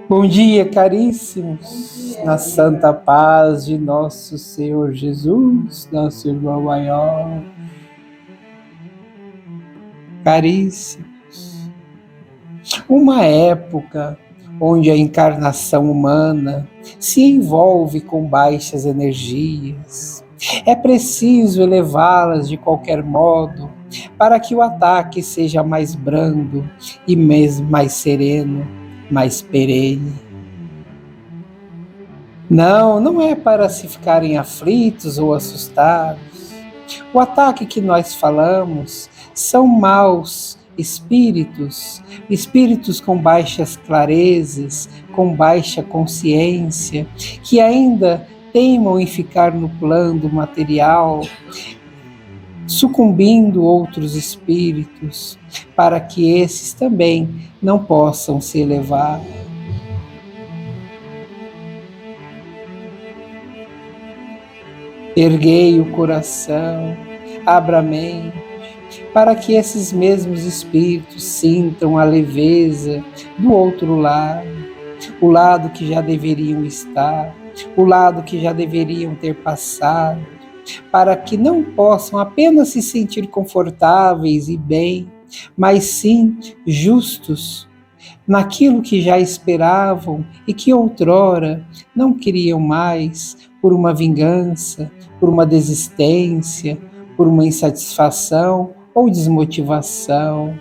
Bom dia, caríssimos, na santa paz de nosso Senhor Jesus, nosso irmão maior. Caríssimos, uma época onde a encarnação humana se envolve com baixas energias. É preciso elevá-las de qualquer modo para que o ataque seja mais brando e mesmo mais sereno, mais perene. Não é para se ficarem aflitos ou assustados. O ataque que nós falamos são maus espíritos, espíritos com baixas clarezas, com baixa consciência, que ainda teimam em ficar no plano material, sucumbindo outros espíritos, para que esses também não possam se elevar. Erguei o coração, abra a mente, para que esses mesmos espíritos sintam a leveza do outro lado, o lado que já deveriam estar, o lado que já deveriam ter passado, para que não possam apenas se sentir confortáveis e bem, mas sim justos naquilo que já esperavam e que outrora não queriam mais, por uma vingança, por uma desistência, por uma insatisfação ou desmotivação.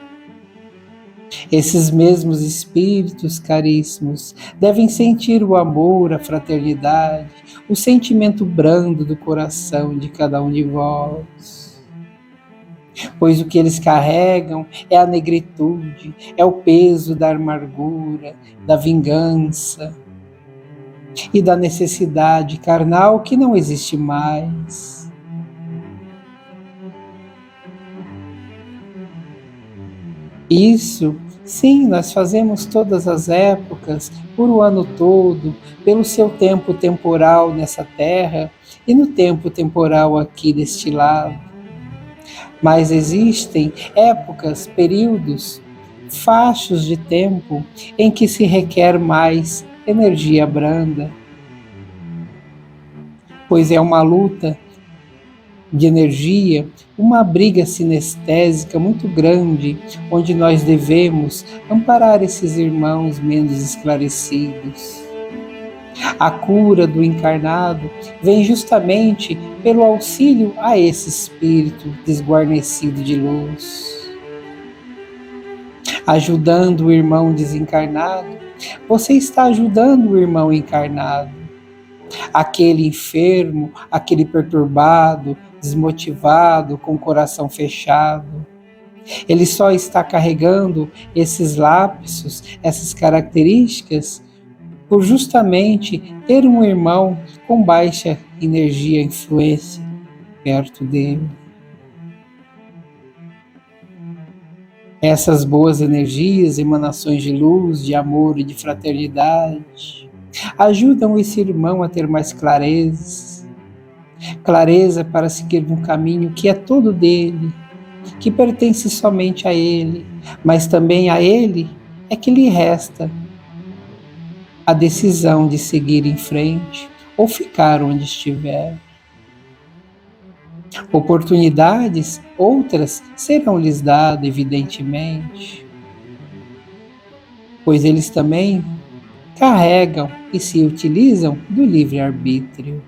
Esses mesmos espíritos caríssimos devem sentir o amor, a fraternidade, o sentimento brando do coração de cada um de vós. Pois o que eles carregam é a negritude, é o peso da amargura, da vingança e da necessidade carnal que não existe mais. Isso, sim, nós fazemos todas as épocas, por o ano todo, pelo seu tempo temporal nessa terra e no tempo temporal aqui deste lado. Mas existem épocas, períodos, fachos de tempo em que se requer mais energia branda, pois é uma luta de energia, uma briga sinestésica muito grande, onde nós devemos amparar esses irmãos menos esclarecidos. A cura do encarnado vem justamente pelo auxílio a esse espírito desguarnecido de luz. Ajudando o irmão desencarnado, você está ajudando o irmão encarnado. Aquele enfermo, aquele perturbado, desmotivado, com o coração fechado. Ele só está carregando esses lapsos, essas características, por justamente ter um irmão com baixa energia e influência perto dele. Essas boas energias, emanações de luz, de amor e de fraternidade, ajudam esse irmão a ter mais clareza para seguir um caminho que é todo dele, que pertence somente a ele, mas também a ele é que lhe resta a decisão de seguir em frente ou ficar onde estiver. Oportunidades, outras, serão-lhes dadas, evidentemente, pois eles também carregam e se utilizam do livre-arbítrio.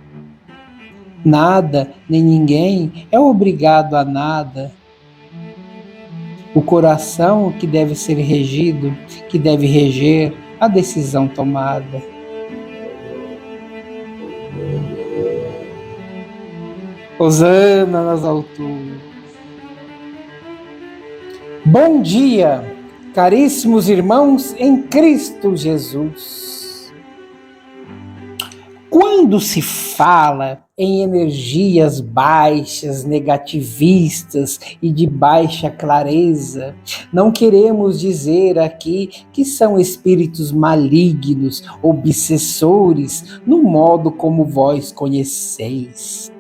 Nada, nem ninguém é obrigado a nada. O coração que deve ser regido, que deve reger a decisão tomada. Hosana nas alturas. Bom dia, caríssimos irmãos em Cristo Jesus. Quando se fala em energias baixas, negativistas e de baixa clareza, não queremos dizer aqui que são espíritos malignos, obsessores, no modo como vós conheceis.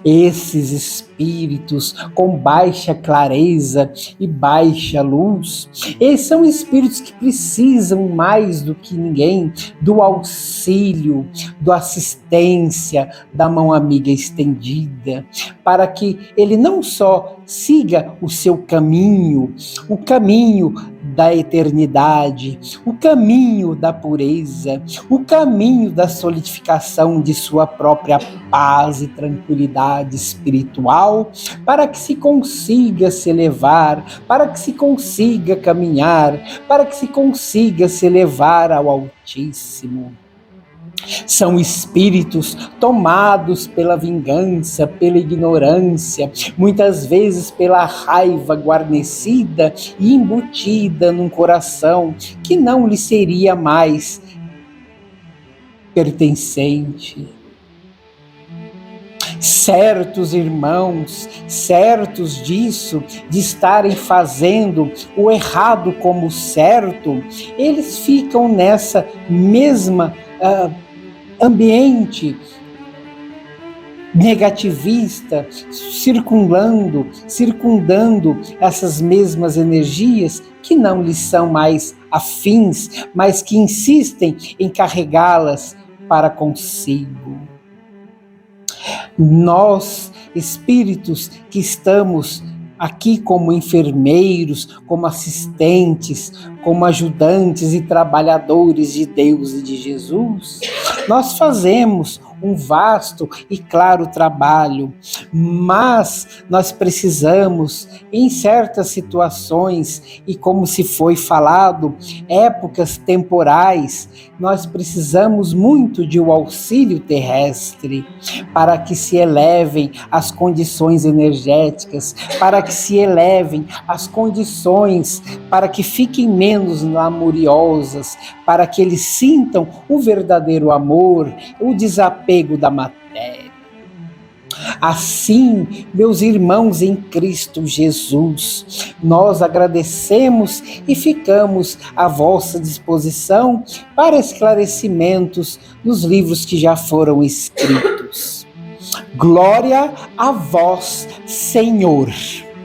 Esses espíritos com baixa clareza e baixa luz, esses são espíritos que precisam mais do que ninguém do auxílio, da assistência, da mão amiga estendida, para que ele não só siga o seu caminho, o caminho da eternidade, o caminho da pureza, o caminho da solidificação de sua própria paz e tranquilidade espiritual, para que se consiga se elevar, para que se consiga caminhar, para que se consiga se elevar ao Altíssimo. São espíritos tomados pela vingança, pela ignorância, muitas vezes pela raiva guarnecida e embutida num coração que não lhe seria mais pertencente. Certos irmãos, certos disso, de estarem fazendo o errado como o certo, eles ficam nessa mesma ambiente negativista, circundando essas mesmas energias que não lhes são mais afins, mas que insistem em carregá-las para consigo. Nós, espíritos que estamos aqui como enfermeiros, como assistentes, como ajudantes e trabalhadores de Deus e de Jesus, nós fazemos um vasto e claro trabalho, mas nós precisamos, em certas situações, e como se foi falado, épocas temporais, nós precisamos muito de um auxílio terrestre para que se elevem as condições energéticas, para que se elevem as condições, para que fiquem menos lamuriosas, para que eles sintam o verdadeiro amor, o desapego da matéria. Assim, meus irmãos em Cristo Jesus, nós agradecemos e ficamos à vossa disposição para esclarecimentos nos livros que já foram escritos. Glória a vós, Senhor.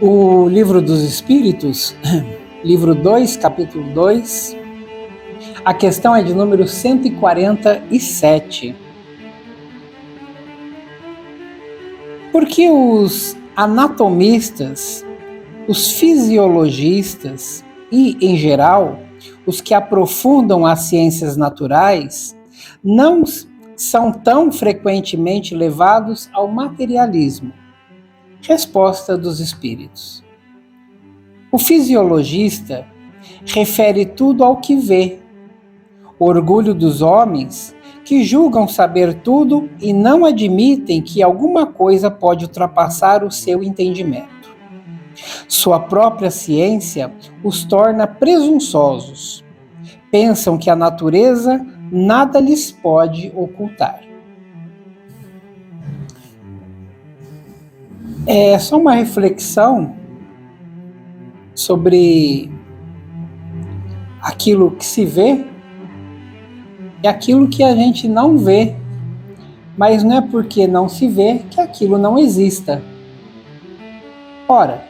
O Livro dos Espíritos, livro 2, capítulo 2, a questão é de número 147. Porque os anatomistas, os fisiologistas e, em geral, os que aprofundam as ciências naturais, não são tão frequentemente levados ao materialismo? Resposta dos espíritos. O fisiologista refere tudo ao que vê. Orgulho dos homens que julgam saber tudo e não admitem que alguma coisa pode ultrapassar o seu entendimento. Sua própria ciência os torna presunçosos. Pensam que a natureza nada lhes pode ocultar. É só uma reflexão sobre aquilo que se vê e aquilo que a gente não vê, mas não é porque não se vê que aquilo não exista. Ora,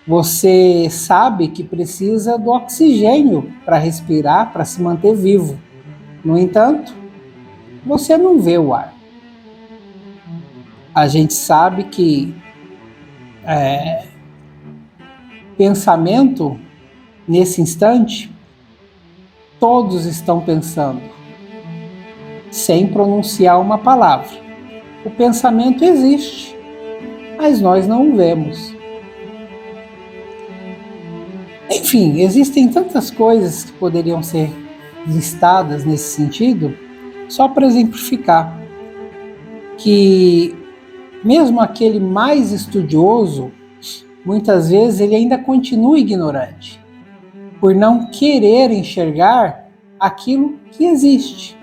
você sabe que precisa do oxigênio para respirar, para se manter vivo. No entanto, você não vê o ar. A gente sabe que pensamento, nesse instante, todos estão pensando, sem pronunciar uma palavra. O pensamento existe, mas nós não o vemos. Enfim, existem tantas coisas que poderiam ser listadas nesse sentido, só para exemplificar que mesmo aquele mais estudioso, muitas vezes ele ainda continua ignorante, por não querer enxergar aquilo que existe,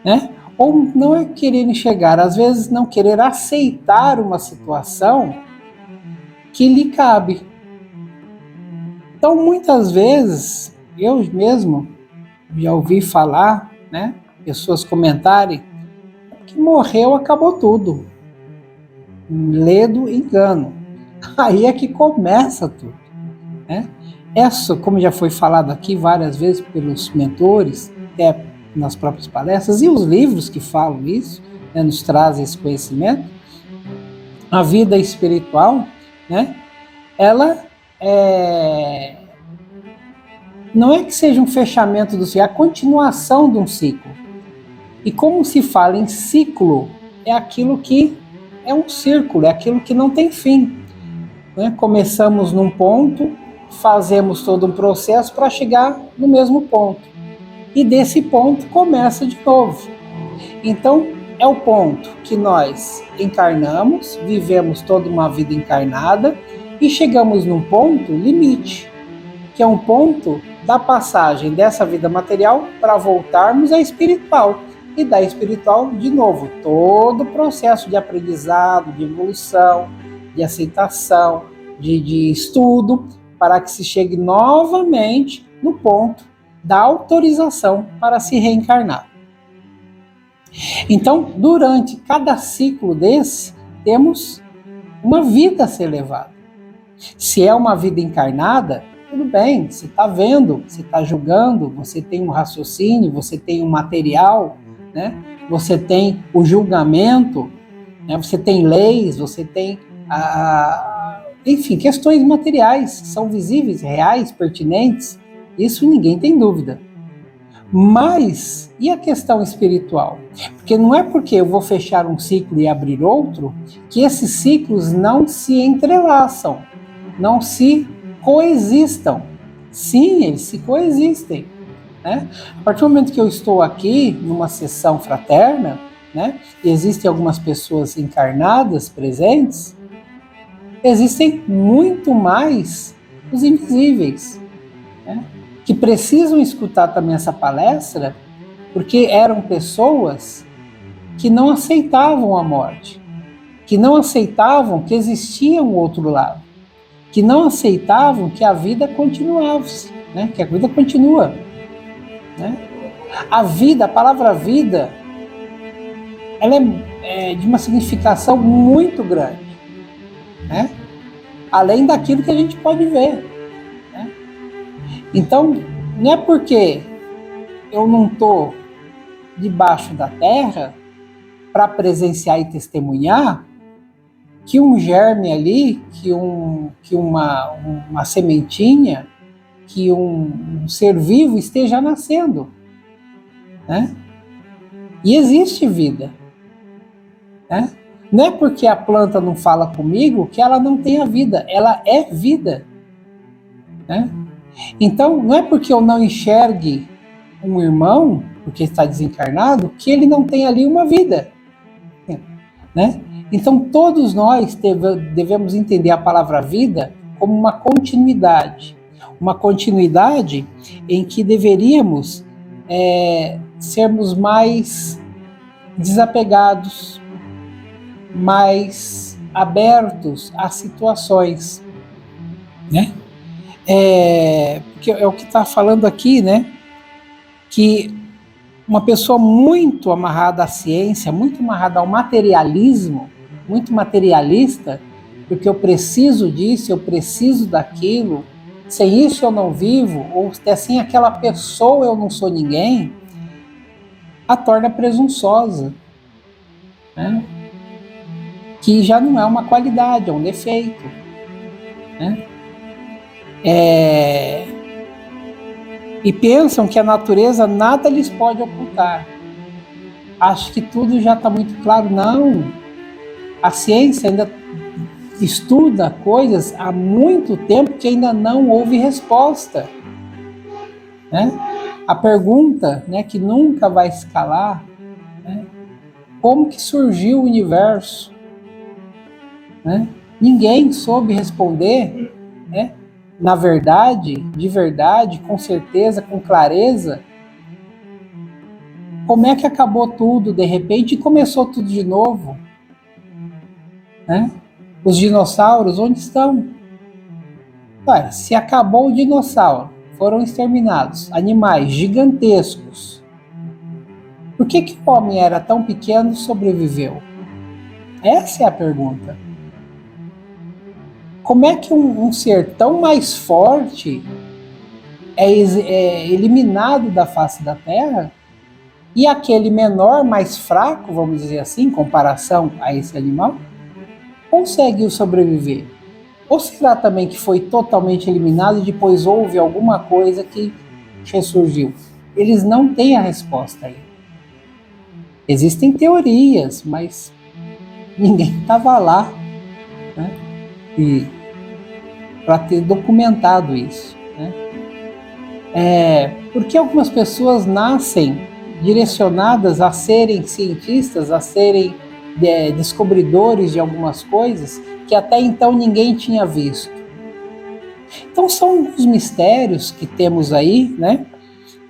né? Ou não é querer enxergar, às vezes não querer aceitar uma situação que lhe cabe. Então, muitas vezes, eu mesmo já ouvi falar, né, pessoas comentarem, que morreu, acabou tudo. Ledo engano. Aí é que começa tudo, né? Essa, como já foi falado aqui várias vezes pelos mentores, até nas próprias palestras, e os livros que falam isso, né, nos trazem esse conhecimento, a vida espiritual, né, ela não é que seja um fechamento do ciclo, é a continuação de um ciclo. E como se fala em ciclo, é aquilo que é um círculo, é aquilo que não tem fim, né? Começamos num ponto, fazemos todo um processo para chegar no mesmo ponto. E desse ponto começa de novo. Então, é o ponto que nós encarnamos, vivemos toda uma vida encarnada e chegamos num ponto limite, que é um ponto da passagem dessa vida material para voltarmos à espiritual. E da espiritual, de novo, todo o processo de aprendizado, de evolução, de aceitação, de estudo, para que se chegue novamente no ponto da autorização para se reencarnar. Então, durante cada ciclo desse, temos uma vida a ser levada. Se é uma vida encarnada, tudo bem, você está vendo, você está julgando, você tem um raciocínio, você tem um material, né? Você tem o julgamento, né? Você tem leis, você tem, enfim, questões materiais que são visíveis, reais, pertinentes, isso ninguém tem dúvida. Mas, e a questão espiritual? Porque não é porque eu vou fechar um ciclo e abrir outro que esses ciclos não se entrelaçam, não se coexistam. Sim, eles se coexistem, né? A partir do momento que eu estou aqui numa sessão fraterna, né, e existem algumas pessoas encarnadas presentes, existem muito mais os invisíveis, né, que precisam escutar também essa palestra, porque eram pessoas que não aceitavam a morte, que não aceitavam que existia um outro lado, que não aceitavam que a vida continuava, né, que a vida continua, né? A vida, a palavra vida, ela é de uma significação muito grande, né? Além daquilo que a gente pode ver, né? Então, não é porque eu não estou debaixo da terra para presenciar e testemunhar que um germe ali, que uma sementinha, que um ser vivo esteja nascendo, né? E existe vida, né? Não é porque a planta não fala comigo que ela não tem a vida, ela é vida, né? Então, não é porque eu não enxergue um irmão, porque está desencarnado, que ele não tem ali uma vida, né? Então, todos nós devemos entender a palavra vida como uma continuidade em que deveríamos sermos mais desapegados, mais abertos às situações, né? Porque é o que está falando aqui, né? Que uma pessoa muito amarrada à ciência, muito amarrada ao materialismo, muito materialista, porque eu preciso disso, eu preciso daquilo, sem isso eu não vivo, ou até sem aquela pessoa eu não sou ninguém, a torna presunçosa, né? Que já não é uma qualidade, é um defeito, né? E pensam que a natureza nada lhes pode ocultar. Acho que tudo já está muito claro. Não, a ciência ainda estuda coisas há muito tempo que ainda não houve resposta, né? A pergunta, né, que nunca vai se calar, né? Como que surgiu o universo? Né? Ninguém soube responder, né? Na verdade, de verdade, com certeza, com clareza, como é que acabou tudo de repente e começou tudo de novo, né? Os dinossauros, onde estão? Ué, se acabou o dinossauro, foram exterminados animais gigantescos, Por que o homem era tão pequeno e sobreviveu? Essa é a pergunta. Como é que um ser tão mais forte é eliminado da face da Terra e aquele menor, mais fraco, vamos dizer assim, em comparação a esse animal, conseguiu sobreviver? Ou será também que foi totalmente eliminado e depois houve alguma coisa que ressurgiu? Eles não têm a resposta aí. Existem teorias, mas ninguém estava lá, né? E para ter documentado isso, né? Porque algumas pessoas nascem direcionadas a serem cientistas, a serem descobridores de algumas coisas que até então ninguém tinha visto. Então são os mistérios que temos aí, né?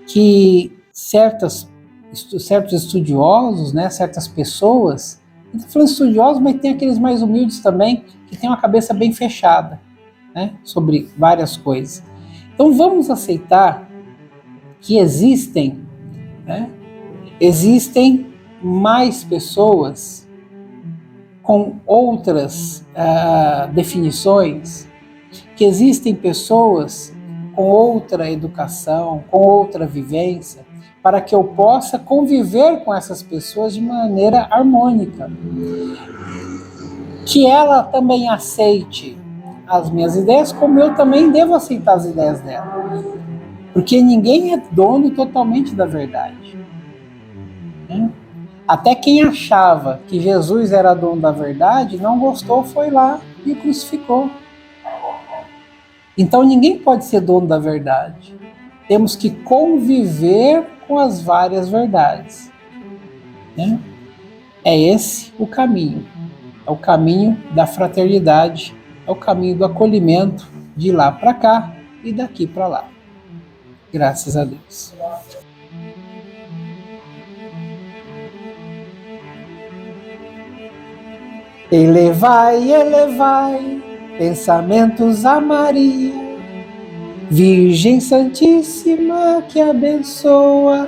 Que certos estudiosos, né? Certas pessoas, não estou falando estudiosos, mas tem aqueles mais humildes também, que têm uma cabeça bem fechada, né? Sobre várias coisas. Então vamos aceitar que existem, né? Existem mais pessoas com outras definições, que existem pessoas com outra educação, com outra vivência, para que eu possa conviver com essas pessoas de maneira harmônica. Que ela também aceite as minhas ideias, como eu também devo aceitar as ideias dela. Porque ninguém é dono totalmente da verdade. Até quem achava que Jesus era dono da verdade, não gostou, foi lá e o crucificou. Então ninguém pode ser dono da verdade. Temos que conviver com as várias verdades. Né? É esse o caminho. É o caminho da fraternidade, é o caminho do acolhimento, de lá para cá e daqui para lá. Graças a Deus. Elevai, pensamentos a Maria, Virgem Santíssima que abençoa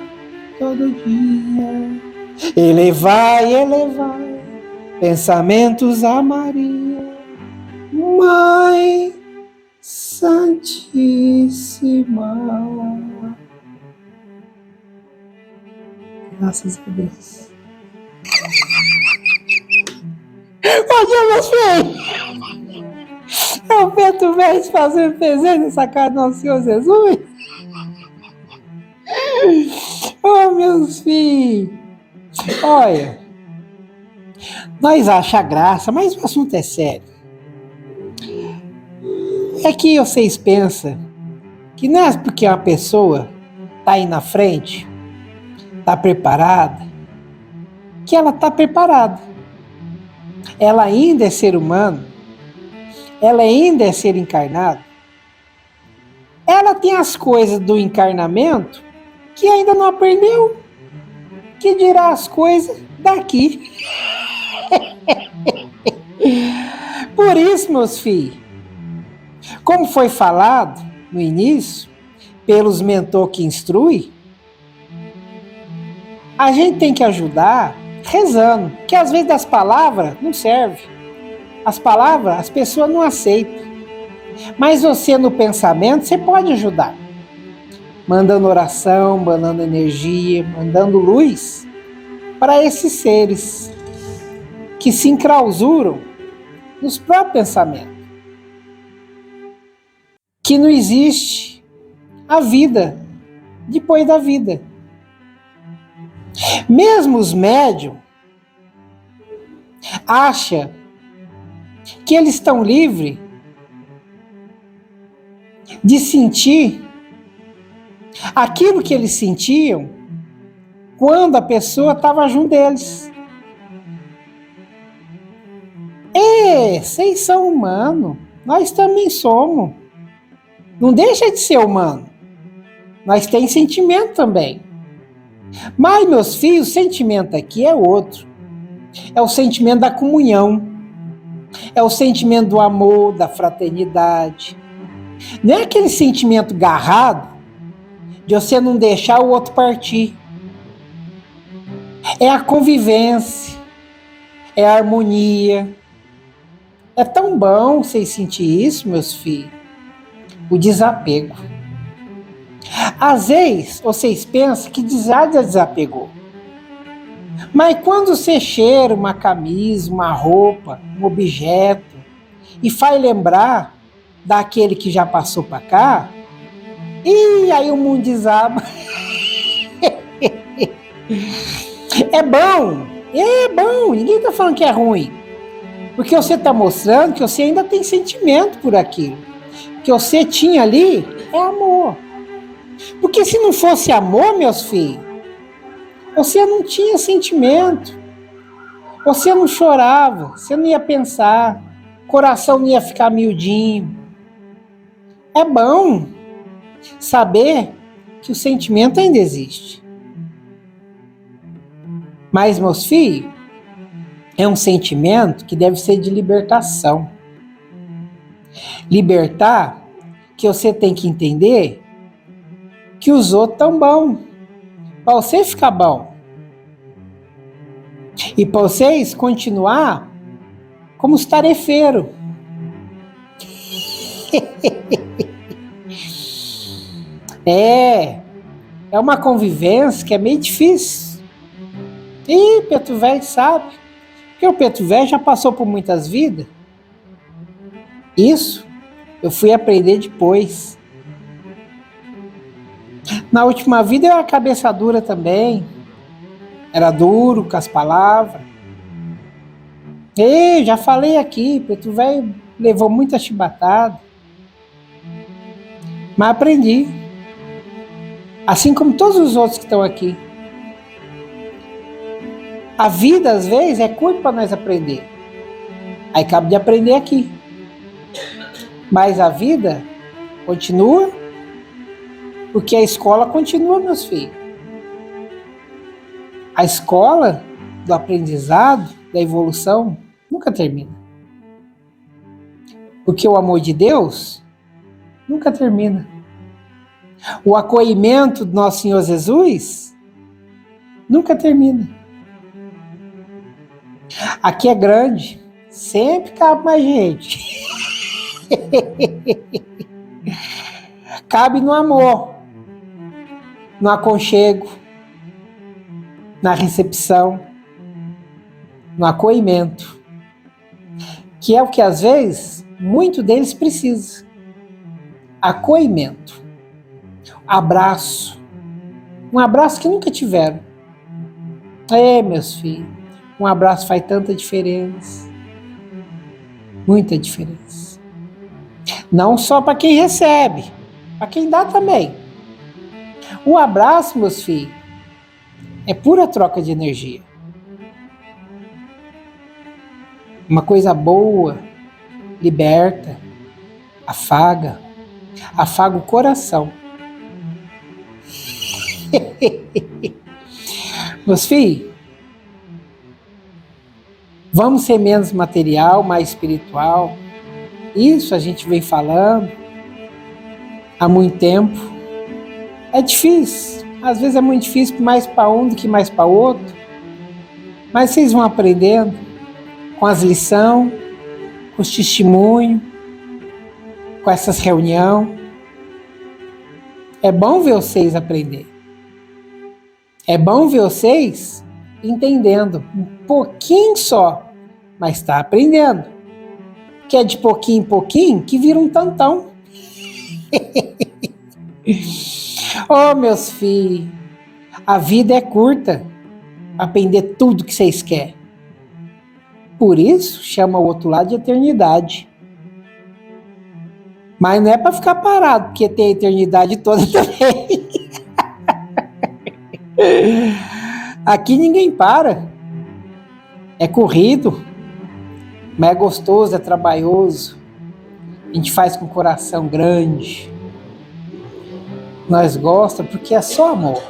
todo dia. Elevai, pensamentos a Maria, Mãe Santíssima. Graças a Deus. Bom dia, meus filhos! É o Beto Verde fazendo presente nessa casa do nosso Senhor Jesus. Oh, meus filhos! Olha, nós achamos graça, mas o assunto é sério. É que vocês pensam que não é porque uma pessoa está aí na frente, está preparada, que ela está preparada. Ela ainda é ser humano, ela ainda é ser encarnado. Ela tem as coisas do encarnamento que ainda não aprendeu, que dirá as coisas daqui. Por isso, meus filhos, como foi falado no início, pelos mentores que instruem, a gente tem que ajudar rezando, que às vezes as palavras não servem. As palavras as pessoas não aceitam. Mas você no pensamento, você pode ajudar. Mandando oração, mandando energia, mandando luz para esses seres que se enclausuram nos próprios pensamentos. Que não existe a vida depois da vida. Mesmo os médiums acham que eles estão livres de sentir aquilo que eles sentiam quando a pessoa estava junto deles. Vocês são humanos, nós também somos. Não deixa de ser humano. Nós temos sentimento também. Mas, meus filhos, o sentimento aqui é outro. É o sentimento da comunhão. É o sentimento do amor, da fraternidade. Não é aquele sentimento garrado de você não deixar o outro partir. É a convivência, é a harmonia. É tão bom vocês sentir isso, meus filhos. O desapego. Às vezes, vocês pensam que já desapegou. Mas quando você cheira uma camisa, uma roupa, um objeto, e faz lembrar daquele que já passou para cá, e aí o mundo desaba. É bom, ninguém está falando que é ruim. Porque você está mostrando que você ainda tem sentimento por aquilo. O que você tinha ali é amor. Porque se não fosse amor, meus filhos, você não tinha sentimento. Você não chorava, você não ia pensar, o coração não ia ficar miudinho. É bom saber que o sentimento ainda existe. Mas, meus filhos, é um sentimento que deve ser de libertação. Libertar, que você tem que entender que os outros estão bons, para você ficar bom. E para vocês continuar como os tarefeiros. É uma convivência que é meio difícil. E Preto Velho sabe. Porque o Preto Velho já passou por muitas vidas. Isso eu fui aprender depois. Na última vida eu era cabeça dura também. Era duro com as palavras. E já falei aqui, Preto Velho levou muita chibatada. Mas aprendi. Assim como todos os outros que estão aqui. A vida, às vezes, é curta para nós aprender. Aí cabe de aprender aqui. Mas a vida continua, porque a escola continua, meus filhos. A escola do aprendizado, da evolução, nunca termina. Porque o amor de Deus nunca termina. O acolhimento do nosso Senhor Jesus nunca termina. Aqui é grande, sempre cabe mais gente. Cabe no amor, no aconchego, na recepção, no acolhimento, que é o que às vezes muito deles precisa. Acolhimento, abraço, um abraço que nunca tiveram. Meus filhos, um abraço faz tanta diferença, muita diferença. Não só para quem recebe, para quem dá também. O abraço, meus filhos, é pura troca de energia. Uma coisa boa, liberta, afaga o coração. Meus filhos, vamos ser menos material, mais espiritual. Isso a gente vem falando há muito tempo. É difícil, às vezes é muito difícil mais para um do que mais para outro. Mas vocês vão aprendendo com as lições, com os testemunhos, com essas reuniões. É bom ver vocês aprender. É bom ver vocês entendendo um pouquinho só, mas está aprendendo. Que é de pouquinho em pouquinho que vira um tantão. Oh, meus filhos, a vida é curta para aprender tudo que vocês querem. Por isso, chama o outro lado de eternidade. Mas não é para ficar parado, porque tem a eternidade toda também. Aqui ninguém para. É corrido, mas é gostoso, é trabalhoso. A gente faz com o coração grande. Nós gostamos porque é só amor.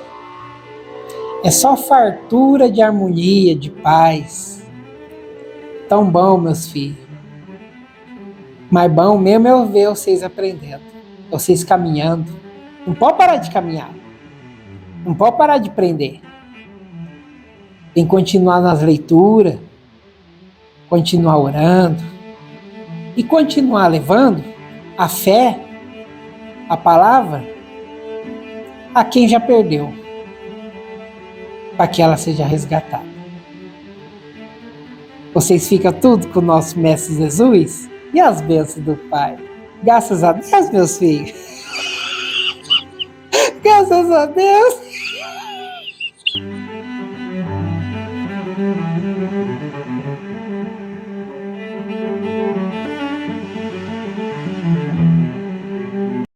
É só fartura de harmonia, de paz. Tão bom, meus filhos. Mas bom mesmo é ver vocês aprendendo. Vocês caminhando. Não pode parar de caminhar. Não pode parar de aprender. em continuar nas leituras, continuar orando e continuar levando a fé, a palavra, a quem já perdeu, para que ela seja resgatada. Vocês ficam tudo com o nosso Mestre Jesus e as bênçãos do Pai. Graças a Deus, meus filhos. Graças a Deus.